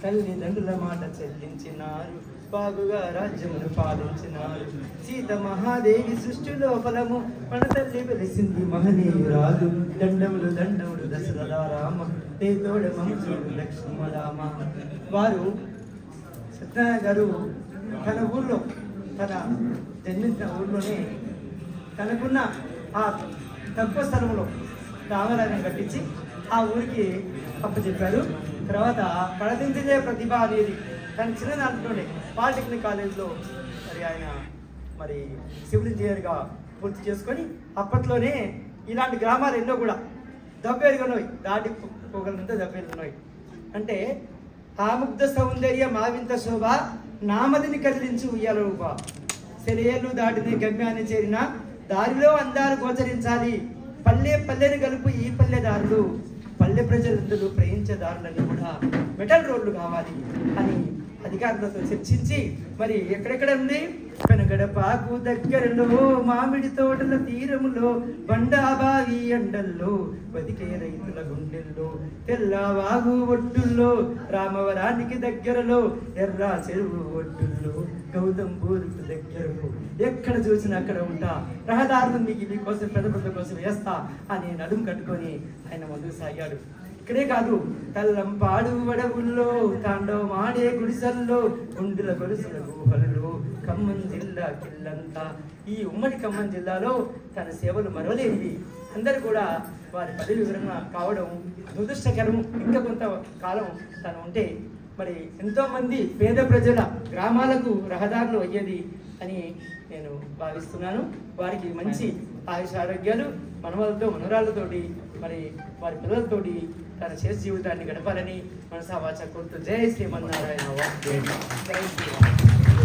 తల్లిదండ్రుల మాట చెల్లించినారు, బాగుగా రాజ్యమును పాలించినారు. సీత మహాదేవి సృష్టి లోపలము మన తల్లి వెలిసింది మహనీయురాలు. దండములు దండములు దశరథారామ, తోడ మంచుడు లక్ష్మణరామ. వారు సత్యనారాయణ గారు తన ఊళ్ళో, తన జన్మించిన ఊళ్ళోనే తనకున్న ఆ తక్కువ స్థలంలో రామాలయం కట్టించి ఆ ఊరికి అప్పచెప్పారు. తర్వాత ప్రకటించే ప్రతిభ అనేది తన చిన్న దాంట్లోనే పాలిటెక్నిక్ కాలేజ్లో మరి ఆయన సివిల్ ఇంజనీర్గా పూర్తి చేసుకొని అప్పట్లోనే ఇలాంటి గ్రామాలు ఎన్నో కూడా దబ్బేలుగున్నాయి, దాటి పోగలంతా దబ్బేలున్నాయి. అంటే ఆ ముగ్ధ సౌందర్య మావింత శోభ, నామదిని కదిలించి ఉయ్యాల రూప. సెలయేళ్ళు దాటిని గమ్యాన్ని చేరిన దారిలో అందాలు గోచరించాలి. పల్లె పల్లెని కలుపు ఈ పల్లె దారులు, పల్లె ప్రజలందరూ ప్రయించే దారులన్నీ కూడా మెటల్ రోడ్లు కావాలి అని అధికారులతో చర్చించి మరి ఎక్కడెక్కడ ఉంది, వెనగడపాకు దగ్గరలో, మామిడి తోటల తీరములో, బండాబావి ఎండల్లో, బతికే రైతుల గుండెల్లో, తెల్లవాగు ఒడ్డుల్లో, రామవరానికి దగ్గరలో, ఎర్ర చెరువు ఒడ్డుల్లో, గౌతంపూర్కు దగ్గరలో, ఎక్కడ చూసినా అక్కడ ఉంటా, రహదారులు మీకు మీకోసం పెద్ద పెద్ద కోసం వేస్తా అని నడుము కట్టుకొని ఆయన ముందుకు సాగాడు. ఇక్కడే కాదు, తల్లంపాడు అడవుల్లో, తాండవమాడే గుడిసల్లో, గుండుల గొలుసుల గుహలలో, ఖమ్మం జిల్లా కిల్లంతా. ఈ ఉమ్మడి ఖమ్మం జిల్లాలో తన సేవలు మరవలేనివి. అందరూ కూడా వారి పదవి వివరణ కావడం దురదృష్టకరం. ఇంకా కొంత కాలం తను ఉంటే మరి ఎంతోమంది పేద ప్రజల గ్రామాలకు రహదారులు అయ్యేది అని నేను భావిస్తున్నాను. వారికి మంచి ఆయుష ఆరోగ్యాలు, మనవలతో మనవరాళ్ళతోటి మరి వారి పిల్లలతోటి తన శేష జీవితాన్ని గడపాలని మనసా వాచా కోరుతూ జై శ్రీమన్నారాయణ. జై శ్రీరామ్.